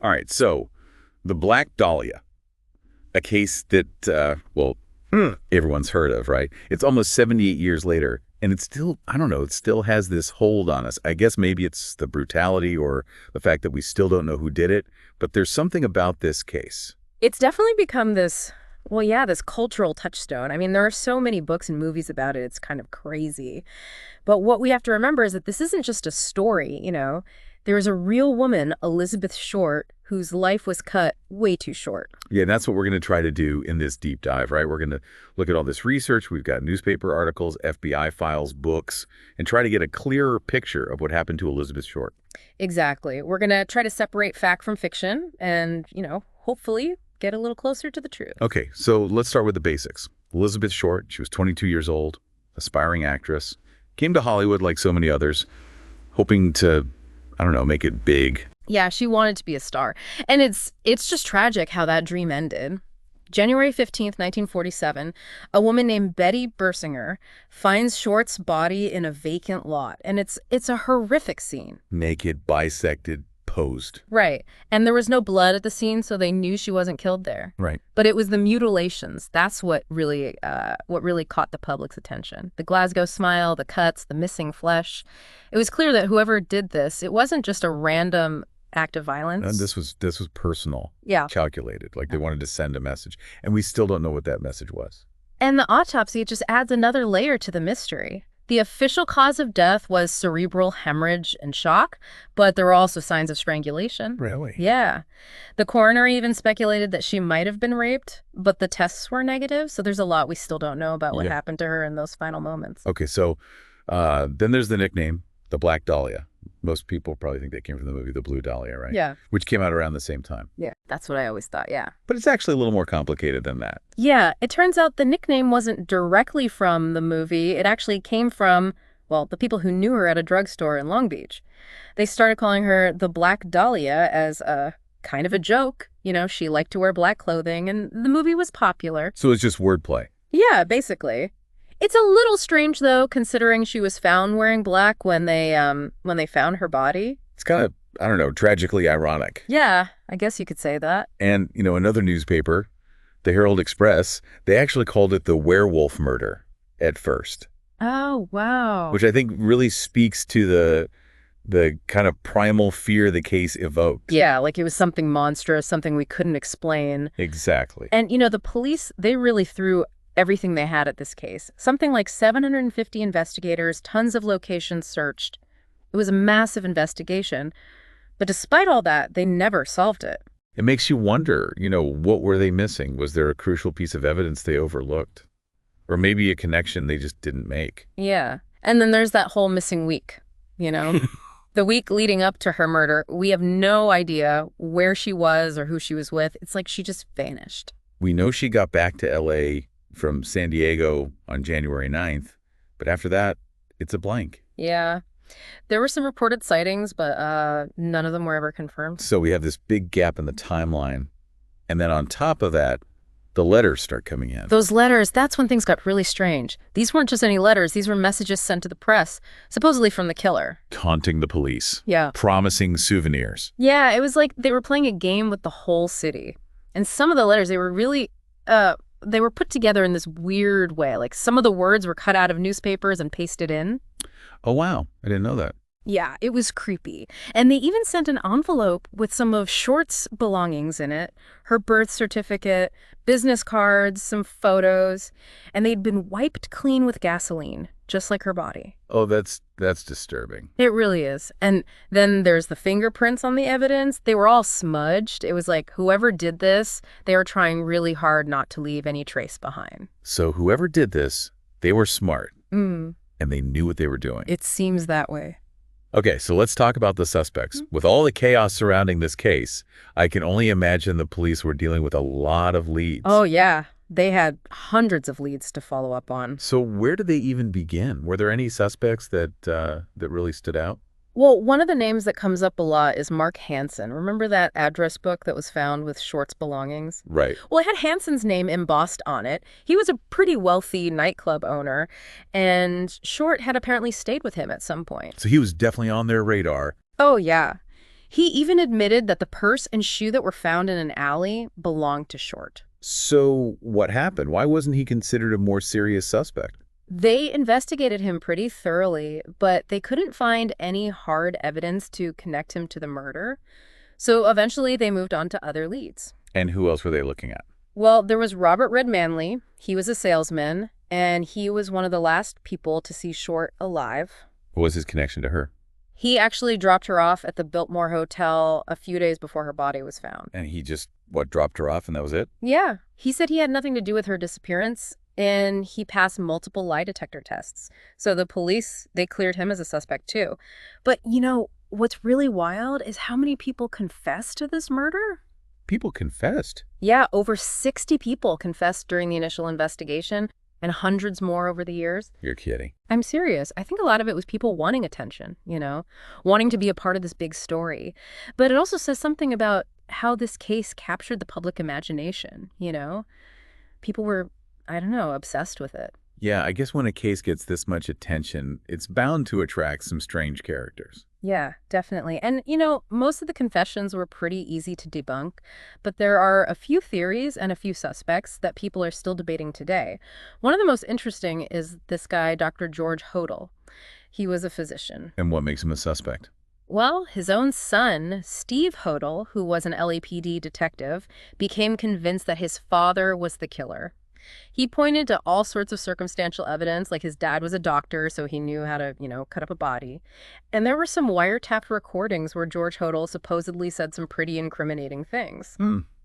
All right, so the Black Dahlia, a case that, everyone's heard of, right? It's almost 78 years later, and it's still, I don't know, it still has this hold on us. I guess maybe it's the brutality or the fact that we still don't know who did it, but there's something about this case. It's definitely become this, well, yeah, this cultural touchstone. I mean, there are so many books and movies about it. It's kind of crazy. But what we have to remember is that this isn't just a story, you know. There is a real woman, Elizabeth Short, whose life was cut way too short. Yeah, and that's what we're going to try to do in this deep dive, right? We're going to look at all this research. We've got newspaper articles, FBI files, books, and try to get a clearer picture of what happened to Elizabeth Short. Exactly. We're going to try to separate fact from fiction and, hopefully get a little closer to the truth. Okay, so let's start with the basics. Elizabeth Short, she was 22 years old, aspiring actress, came to Hollywood like so many others, hoping to, I don't know, make it big. Yeah, she wanted to be a star. And it's just tragic how that dream ended. January 15th, 1947, a woman named Betty Bersinger finds Short's body in a vacant lot. And it's a horrific scene. Naked, bisected, posed. Right. And there was no blood at the scene, so they knew she wasn't killed there. Right. But it was the mutilations. That's what really caught the public's attention. The Glasgow smile, the cuts, the missing flesh. It was clear that whoever did this, it wasn't just a random act of violence. And this was personal. Yeah. Calculated. Like they wanted to send a message. And we still don't know what that message was. And the autopsy, it just adds another layer to the mystery. The official cause of death was cerebral hemorrhage and shock, but there were also signs of strangulation. Really? Yeah. The coroner even speculated that she might have been raped, but the tests were negative, so there's a lot we still don't know about what happened to her in those final moments. Okay, so then there's the nickname, the Black Dahlia. Most people probably think that came from the movie The Blue Dahlia, right? Yeah. Which came out around the same time. Yeah. That's what I always thought, yeah. But it's actually a little more complicated than that. Yeah, it turns out the nickname wasn't directly from the movie. It actually came from, well, the people who knew her at a drugstore in Long Beach. They started calling her the Black Dahlia as a kind of a joke. You know, she liked to wear black clothing, and the movie was popular. So it's just wordplay. Yeah, basically. It's a little strange, though, considering she was found wearing black when they found her body. It's kind of, I don't know, tragically ironic. Yeah, I guess you could say that. And, another newspaper, the Herald Express, they actually called it the werewolf murder at first. Oh, wow. Which I think really speaks to the kind of primal fear the case evoked. Yeah, like it was something monstrous, something we couldn't explain. Exactly. And, the police, they really threw everything they had at this case. Something like 750 investigators, tons of locations searched. It was a massive investigation. But despite all that, they never solved it. It makes you wonder, what were they missing? Was there a crucial piece of evidence they overlooked? Or maybe a connection they just didn't make? Yeah. And then there's that whole missing week, The week leading up to her murder, we have no idea where she was or who she was with. It's like she just vanished. We know she got back to L.A. from San Diego on January 9th, but after that, it's a blank. Yeah. There were some reported sightings, but none of them were ever confirmed. So we have this big gap in the timeline. And then on top of that, the letters start coming in. Those letters, that's when things got really strange. These weren't just any letters. These were messages sent to the press, supposedly from the killer. Taunting the police. Yeah. Promising souvenirs. Yeah, it was like they were playing a game with the whole city. And some of the letters, they were really, they were put together in this weird way. Like some of the words were cut out of newspapers and pasted in. Oh, wow. I didn't know that. Yeah, it was creepy. And they even sent an envelope with some of Short's belongings in it, her birth certificate, business cards, some photos, and they'd been wiped clean with gasoline, just like her body. Oh, that's disturbing. It really is. And then there's the fingerprints on the evidence. They were all smudged. It was like whoever did this, they were trying really hard not to leave any trace behind. So whoever did this, they were smart. Mm. And they knew what they were doing. It seems that way. Okay, so let's talk about the suspects. With all the chaos surrounding this case, I can only imagine the police were dealing with a lot of leads. Oh, yeah. They had hundreds of leads to follow up on. So where did they even begin? Were there any suspects that really stood out? Well, one of the names that comes up a lot is Mark Hansen. Remember that address book that was found with Short's belongings? Right. Well, it had Hansen's name embossed on it. He was a pretty wealthy nightclub owner, and Short had apparently stayed with him at some point. So he was definitely on their radar. Oh, yeah. He even admitted that the purse and shoe that were found in an alley belonged to Short. So what happened? Why wasn't he considered a more serious suspect? They investigated him pretty thoroughly, but they couldn't find any hard evidence to connect him to the murder. So eventually they moved on to other leads. And who else were they looking at? Well, there was Robert Red Manley. He was a salesman, and he was one of the last people to see Short alive. What was his connection to her? He actually dropped her off at the Biltmore Hotel a few days before her body was found. And he just, dropped her off and that was it? Yeah, he said he had nothing to do with her disappearance, and he passed multiple lie detector tests. So the police, they cleared him as a suspect too. But, what's really wild is how many people confessed to this murder. People confessed? Yeah, over 60 people confessed during the initial investigation, and hundreds more over the years. You're kidding. I'm serious. I think a lot of it was people wanting attention, wanting to be a part of this big story. But it also says something about how this case captured the public imagination, People were, I don't know, obsessed with it. Yeah, I guess when a case gets this much attention, it's bound to attract some strange characters. Yeah, definitely. And, most of the confessions were pretty easy to debunk, but there are a few theories and a few suspects that people are still debating today. One of the most interesting is this guy, Dr. George Hodel. He was a physician. And what makes him a suspect? Well, his own son, Steve Hodel, who was an LAPD detective, became convinced that his father was the killer. He pointed to all sorts of circumstantial evidence, like his dad was a doctor, so he knew how to, cut up a body. And there were some wiretapped recordings where George Hodel supposedly said some pretty incriminating things.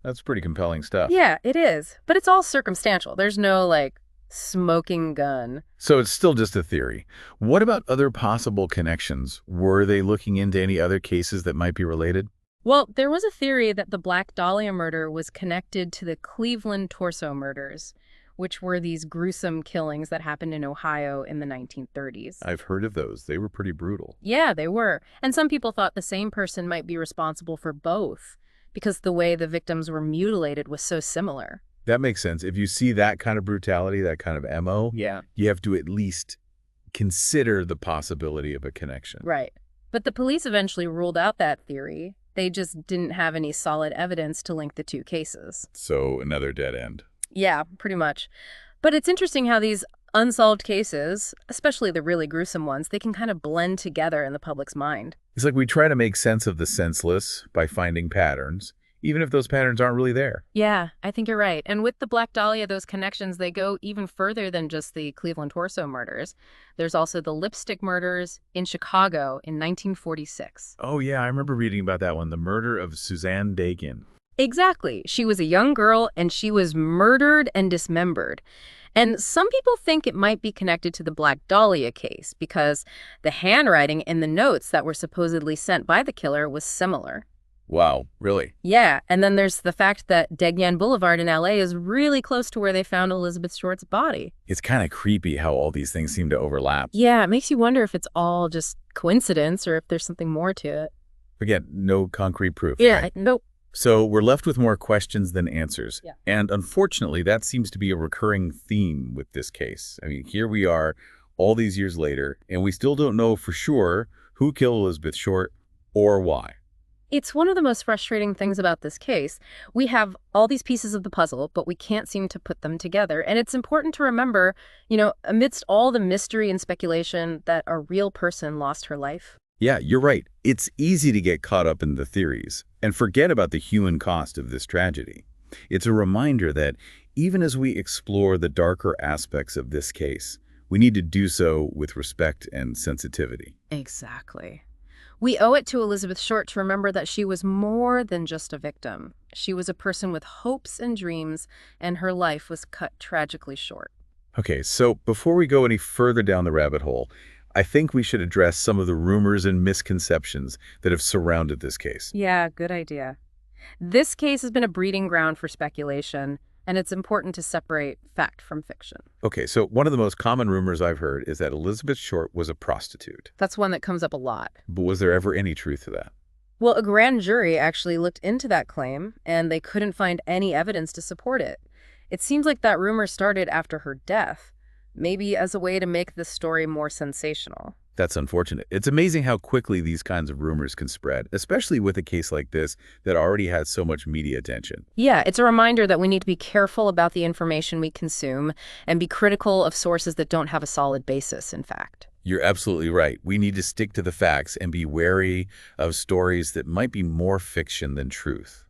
That's pretty compelling stuff. Yeah, it is. But it's all circumstantial. There's no, smoking gun. So it's still just a theory. What about other possible connections? Were they looking into any other cases that might be related? Well, there was a theory that the Black Dahlia murder was connected to the Cleveland torso murders, which were these gruesome killings that happened in Ohio in the 1930s. I've heard of those. They were pretty brutal. Yeah, they were. And some people thought the same person might be responsible for both because the way the victims were mutilated was so similar. That makes sense. If you see that kind of brutality, that kind of MO, yeah, you have to at least consider the possibility of a connection. Right. But the police eventually ruled out that theory. They just didn't have any solid evidence to link the two cases. So another dead end. Yeah, pretty much. But it's interesting how these unsolved cases, especially the really gruesome ones, they can kind of blend together in the public's mind. It's like we try to make sense of the senseless by finding patterns, even if those patterns aren't really there. Yeah, I think you're right. And with the Black Dahlia, those connections, they go even further than just the Cleveland torso murders. There's also the lipstick murders in Chicago in 1946. Oh, yeah, I remember reading about that one, the murder of Suzanne Dagan. Exactly. She was a young girl, and she was murdered and dismembered. And some people think it might be connected to the Black Dahlia case because the handwriting in the notes that were supposedly sent by the killer was similar. Wow, really? Yeah, and then there's the fact that Degnan Boulevard in LA is really close to where they found Elizabeth Short's body. It's kind of creepy how all these things seem to overlap. Yeah, it makes you wonder if it's all just coincidence or if there's something more to it. Again, no concrete proof. Yeah, right? nope. So we're left with more questions than answers. Yeah. And unfortunately, that seems to be a recurring theme with this case. I mean, here we are all these years later, and we still don't know for sure who killed Elizabeth Short or why. It's one of the most frustrating things about this case. We have all these pieces of the puzzle, but we can't seem to put them together. And it's important to remember, amidst all the mystery and speculation, that a real person lost her life. Yeah, you're right. It's easy to get caught up in the theories and forget about the human cost of this tragedy. It's a reminder that even as we explore the darker aspects of this case, we need to do so with respect and sensitivity. Exactly. We owe it to Elizabeth Short to remember that she was more than just a victim. She was a person with hopes and dreams, and her life was cut tragically short. Okay, so before we go any further down the rabbit hole, I think we should address some of the rumors and misconceptions that have surrounded this case. Yeah, good idea. This case has been a breeding ground for speculation, and it's important to separate fact from fiction. Okay, so one of the most common rumors I've heard is that Elizabeth Short was a prostitute. That's one that comes up a lot. But was there ever any truth to that? Well, a grand jury actually looked into that claim, and they couldn't find any evidence to support it. It seems like that rumor started after her death, maybe as a way to make this story more sensational. That's unfortunate. It's amazing how quickly these kinds of rumors can spread, especially with a case like this that already has so much media attention. Yeah, it's a reminder that we need to be careful about the information we consume and be critical of sources that don't have a solid basis, in fact. You're absolutely right. We need to stick to the facts and be wary of stories that might be more fiction than truth.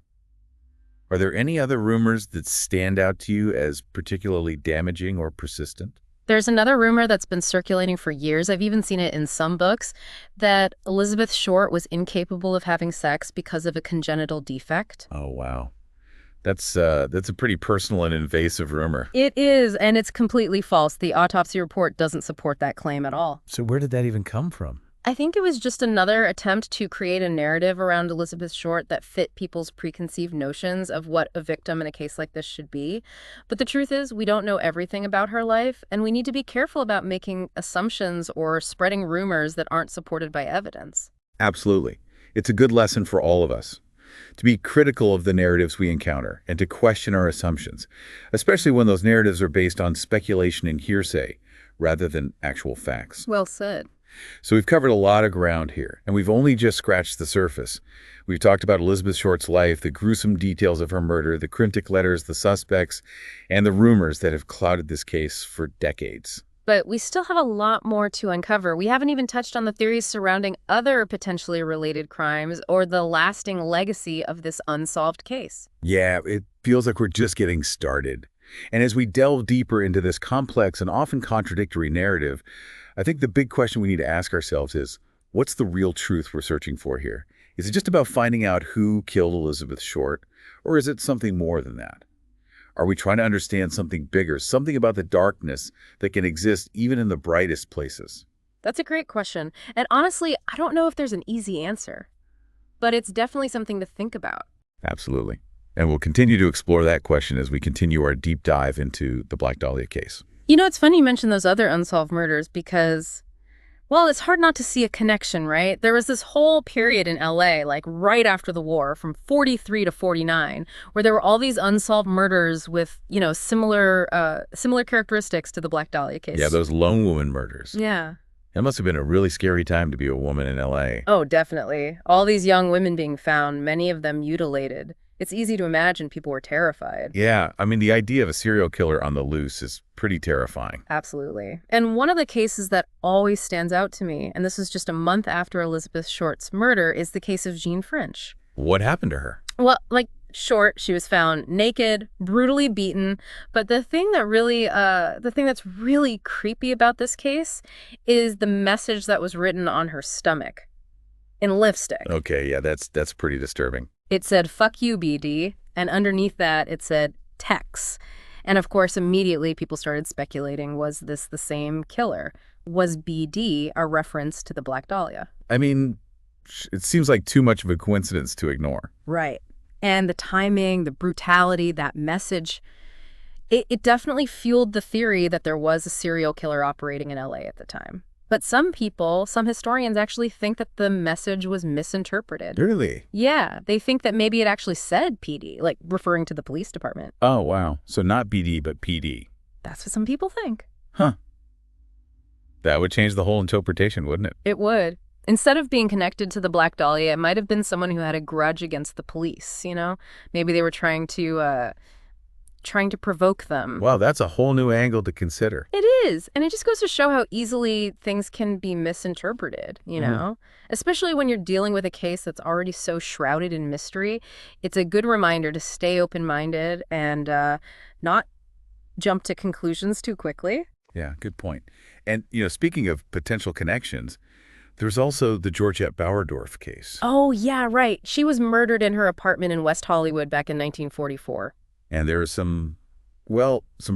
Are there any other rumors that stand out to you as particularly damaging or persistent? There's another rumor that's been circulating for years, I've even seen it in some books, that Elizabeth Short was incapable of having sex because of a congenital defect. Oh, wow. That's a pretty personal and invasive rumor. It is, and it's completely false. The autopsy report doesn't support that claim at all. So where did that even come from? I think it was just another attempt to create a narrative around Elizabeth Short that fit people's preconceived notions of what a victim in a case like this should be. But the truth is, we don't know everything about her life, and we need to be careful about making assumptions or spreading rumors that aren't supported by evidence. Absolutely. It's a good lesson for all of us to be critical of the narratives we encounter and to question our assumptions, especially when those narratives are based on speculation and hearsay rather than actual facts. Well said. So we've covered a lot of ground here, and we've only just scratched the surface. We've talked about Elizabeth Short's life, the gruesome details of her murder, the cryptic letters, the suspects, and the rumors that have clouded this case for decades. But we still have a lot more to uncover. We haven't even touched on the theories surrounding other potentially related crimes or the lasting legacy of this unsolved case. Yeah, it feels like we're just getting started. And as we delve deeper into this complex and often contradictory narrative, I think the big question we need to ask ourselves is, what's the real truth we're searching for here? Is it just about finding out who killed Elizabeth Short, or is it something more than that? Are we trying to understand something bigger, something about the darkness that can exist even in the brightest places? That's a great question. And honestly, I don't know if there's an easy answer. But it's definitely something to think about. Absolutely. And we'll continue to explore that question as we continue our deep dive into the Black Dahlia case. You know, it's funny you mention those other unsolved murders because, well, it's hard not to see a connection, right? There was this whole period in LA, like right after the war, from 43 to 49, where there were all these unsolved murders with, similar characteristics to the Black Dahlia case. Yeah, those lone woman murders. Yeah. It must have been a really scary time to be a woman in LA. Oh, definitely. All these young women being found, many of them mutilated. It's easy to imagine people were terrified. Yeah, I mean, the idea of a serial killer on the loose is pretty terrifying. Absolutely. And one of the cases that always stands out to me, and this is just a month after Elizabeth Short's murder, is the case of Jean French. What happened to her? Well, Short, she was found naked, brutally beaten. But the thing that's really creepy about this case is the message that was written on her stomach in lipstick. Okay, yeah, that's pretty disturbing. It said, "Fuck you, BD," and underneath that it said, "Tex." And of course, immediately people started speculating, was this the same killer? Was BD a reference to the Black Dahlia? I mean, it seems like too much of a coincidence to ignore. Right. And the timing, the brutality, that message, it definitely fueled the theory that there was a serial killer operating in LA at the time. But some historians actually think that the message was misinterpreted. Really? Yeah, they think that maybe it actually said PD, like referring to the police department. Oh, wow. So not BD, but PD. That's what some people think. Huh. That would change the whole interpretation, wouldn't it? It would. Instead of being connected to the Black Dahlia, it might have been someone who had a grudge against the police, Maybe they were trying to provoke them. Wow, that's a whole new angle to consider. It is. And it just goes to show how easily things can be misinterpreted, Especially when you're dealing with a case that's already so shrouded in mystery. It's a good reminder to stay open-minded and not jump to conclusions too quickly. Yeah, good point. And, speaking of potential connections, there's also the Georgette Bauerdorf case. Oh, yeah, right. She was murdered in her apartment in West Hollywood back in 1944. And there are some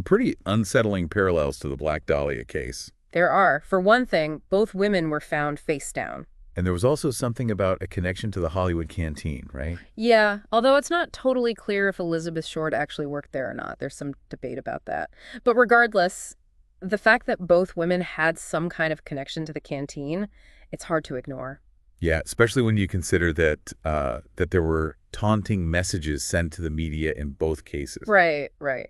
pretty unsettling parallels to the Black Dahlia case. There are. For one thing, both women were found face down. And there was also something about a connection to the Hollywood canteen, right? Yeah, although it's not totally clear if Elizabeth Short actually worked there or not. There's some debate about that. But regardless, the fact that both women had some kind of connection to the canteen, it's hard to ignore. Yeah, especially when you consider that there were taunting messages sent to the media in both cases. Right.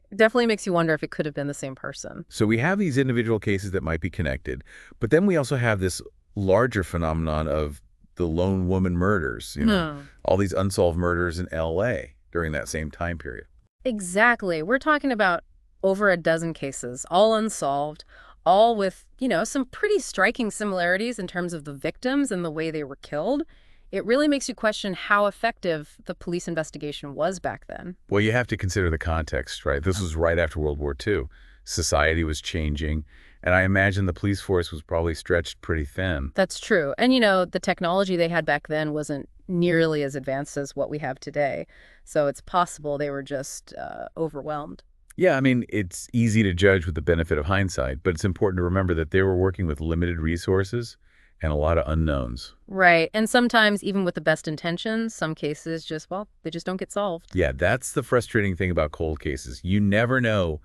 Definitely makes you wonder if it could have been the same person. So we have these individual cases that might be connected, but then we also have this larger phenomenon of the lone woman murders, No. all these unsolved murders in L.A. during that same time period. Exactly. We're talking about over a dozen cases, all unsolved, all with, some pretty striking similarities in terms of the victims and the way they were killed. It really makes you question how effective the police investigation was back then. Well, you have to consider the context, right? This was right after World War II. Society was changing, and I imagine the police force was probably stretched pretty thin. That's true. And, the technology they had back then wasn't nearly as advanced as what we have today. So it's possible they were just overwhelmed. Yeah, I mean, it's easy to judge with the benefit of hindsight, but it's important to remember that they were working with limited resources and a lot of unknowns. Right. And sometimes, even with the best intentions, some cases just, well, they just don't get solved. Yeah, that's the frustrating thing about cold cases. You never know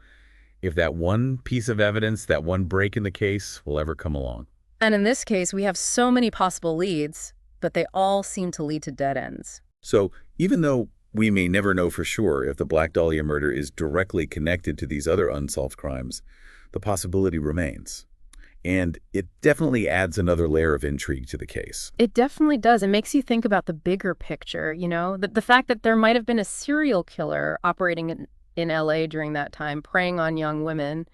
if that one piece of evidence, that one break in the case will ever come along. And in this case, we have so many possible leads, but they all seem to lead to dead ends. So even though we may never know for sure if the Black Dahlia murder is directly connected to these other unsolved crimes, the possibility remains. And it definitely adds another layer of intrigue to the case. It definitely does. It makes you think about the bigger picture, the fact that there might have been a serial killer operating in LA during that time, preying on young women.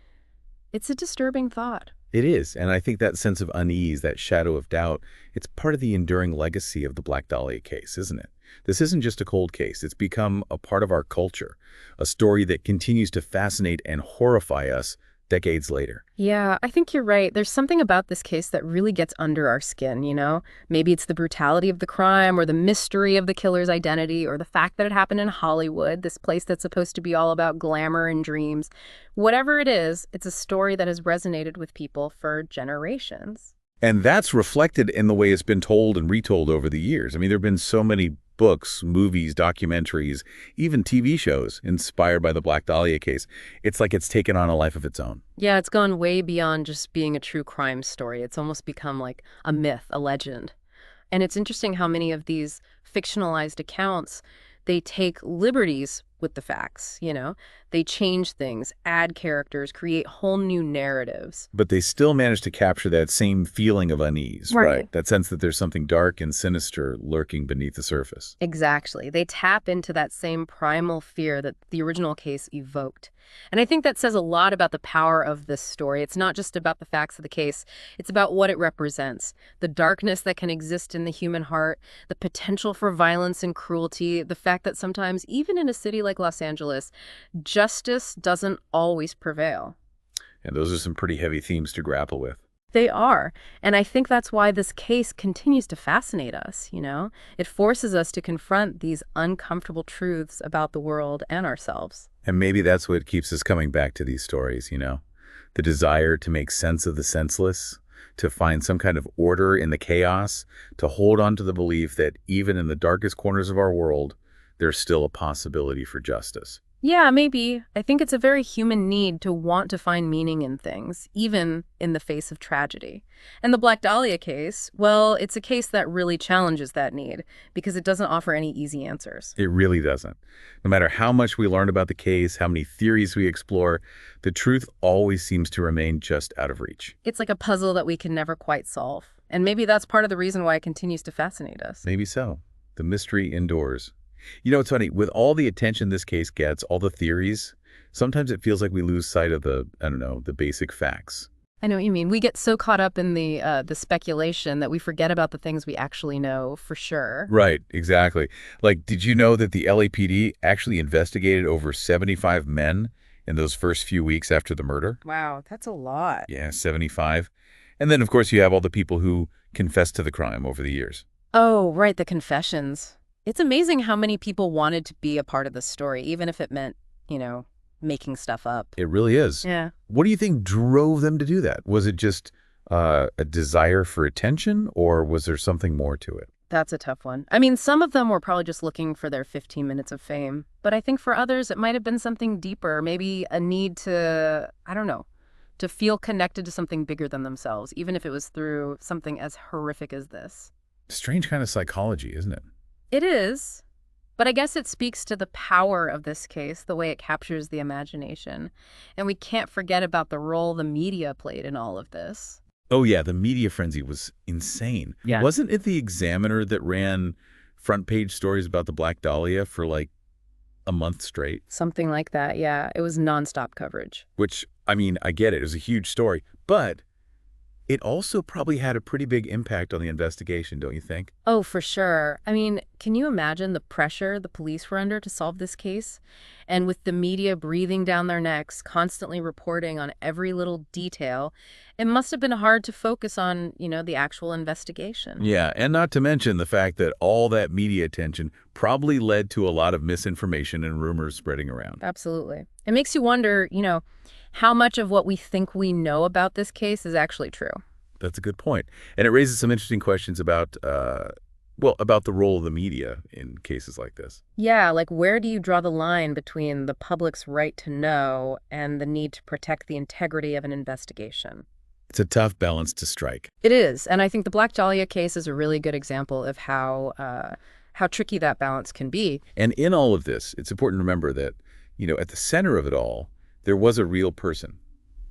It's a disturbing thought. It is, and I think that sense of unease, that shadow of doubt, it's part of the enduring legacy of the Black Dahlia case, isn't it? This isn't just a cold case. It's become a part of our culture, a story that continues to fascinate and horrify us decades later. Yeah, I think you're right. There's something about this case that really gets under our skin. Maybe it's the brutality of the crime or the mystery of the killer's identity or the fact that it happened in Hollywood, this place that's supposed to be all about glamour and dreams. Whatever it is, it's a story that has resonated with people for generations. And that's reflected in the way it's been told and retold over the years. I mean, there have been so many books, movies, documentaries, even TV shows inspired by the Black Dahlia case. It's like it's taken on a life of its own. Yeah, it's gone way beyond just being a true crime story. It's almost become like a myth, a legend. And it's interesting how many of these fictionalized accounts, they take liberties with the facts. They change things, add characters, create whole new narratives. But they still manage to capture that same feeling of unease, right? That sense that there's something dark and sinister lurking beneath the surface. Exactly. They tap into that same primal fear that the original case evoked. And I think that says a lot about the power of this story. It's not just about the facts of the case. It's about what it represents. The darkness that can exist in the human heart, the potential for violence and cruelty, the fact that sometimes, even in a city like Los Angeles, justice doesn't always prevail. And those are some pretty heavy themes to grapple with. They are. And I think that's why this case continues to fascinate us. It forces us to confront these uncomfortable truths about the world and ourselves. And maybe that's what keeps us coming back to these stories, the desire to make sense of the senseless, to find some kind of order in the chaos, to hold on to the belief that even in the darkest corners of our world, there's still a possibility for justice. Yeah, maybe. I think it's a very human need to want to find meaning in things, even in the face of tragedy. And the Black Dahlia case, well, it's a case that really challenges that need because it doesn't offer any easy answers. It really doesn't. No matter how much we learn about the case, how many theories we explore, the truth always seems to remain just out of reach. It's like a puzzle that we can never quite solve. And maybe that's part of the reason why it continues to fascinate us. Maybe so. The mystery indoors. It's funny, with all the attention this case gets, all the theories, sometimes it feels like we lose sight of the basic facts. I know what you mean. We get so caught up in the speculation that we forget about the things we actually know for sure. Right, exactly. Like, did you know that the LAPD actually investigated over 75 men in those first few weeks after the murder? Wow, that's a lot. Yeah, 75. And then, of course, you have all the people who confessed to the crime over the years. Oh, right, the confessions. It's amazing how many people wanted to be a part of the story, even if it meant, making stuff up. It really is. Yeah. What do you think drove them to do that? Was it just a desire for attention, or was there something more to it? That's a tough one. I mean, some of them were probably just looking for their 15 minutes of fame. But I think for others, it might have been something deeper, maybe a need to, to feel connected to something bigger than themselves, even if it was through something as horrific as this. Strange kind of psychology, isn't it? It is, but I guess it speaks to the power of this case, the way it captures the imagination. And we can't forget about the role the media played in all of this. Oh, yeah, the media frenzy was insane. Yeah. Wasn't it the Examiner that ran front page stories about the Black Dahlia for like a month straight? Something like that, yeah. It was nonstop coverage. Which, I mean, I get it. It was a huge story. But it also probably had a pretty big impact on the investigation, don't you think? Oh, for sure. I mean, can you imagine the pressure the police were under to solve this case? And with the media breathing down their necks, constantly reporting on every little detail, it must have been hard to focus on, the actual investigation. Yeah, and not to mention the fact that all that media attention probably led to a lot of misinformation and rumors spreading around. Absolutely. It makes you wonder, how much of what we think we know about this case is actually true. That's a good point. And it raises some interesting questions about, about the role of the media in cases like this. Yeah, like where do you draw the line between the public's right to know and the need to protect the integrity of an investigation? It's a tough balance to strike. It is, and I think the Black Dahlia case is a really good example of how tricky that balance can be. And in all of this, it's important to remember that, at the center of it all, there was a real person,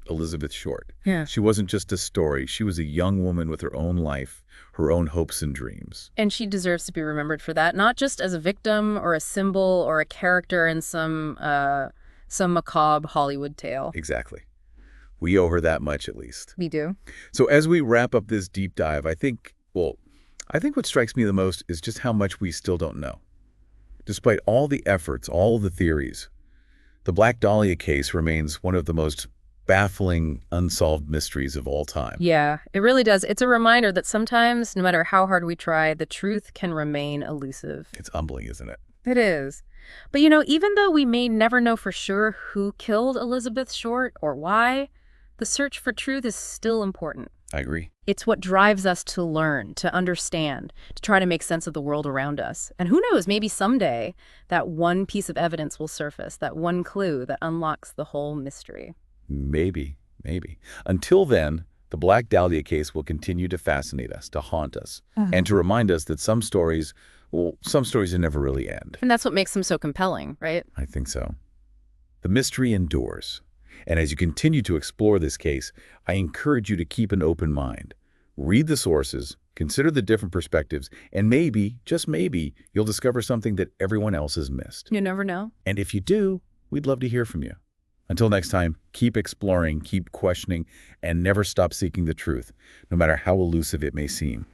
Elizabeth Short. Yeah. She wasn't just a story. She was a young woman with her own life, her own hopes and dreams. And she deserves to be remembered for that, not just as a victim or a symbol or a character in some macabre Hollywood tale. Exactly. We owe her that much, at least. We do. So as we wrap up this deep dive, I think what strikes me the most is just how much we still don't know. Despite all the efforts, all the theories, the Black Dahlia case remains one of the most baffling, unsolved mysteries of all time. Yeah, it really does. It's a reminder that sometimes, no matter how hard we try, the truth can remain elusive. It's humbling, isn't it? It is. But even though we may never know for sure who killed Elizabeth Short or why, the search for truth is still important. I agree. It's what drives us to learn, to understand, to try to make sense of the world around us. And who knows, maybe someday that one piece of evidence will surface, that one clue that unlocks the whole mystery. Maybe. Until then, the Black Dahlia case will continue to fascinate us, to haunt us, and to remind us that some stories will never really end. And that's what makes them so compelling, right? I think so. The mystery endures. And as you continue to explore this case, I encourage you to keep an open mind. Read the sources, consider the different perspectives, and maybe, just maybe, you'll discover something that everyone else has missed. You never know. And if you do, we'd love to hear from you. Until next time, keep exploring, keep questioning, and never stop seeking the truth, no matter how elusive it may seem.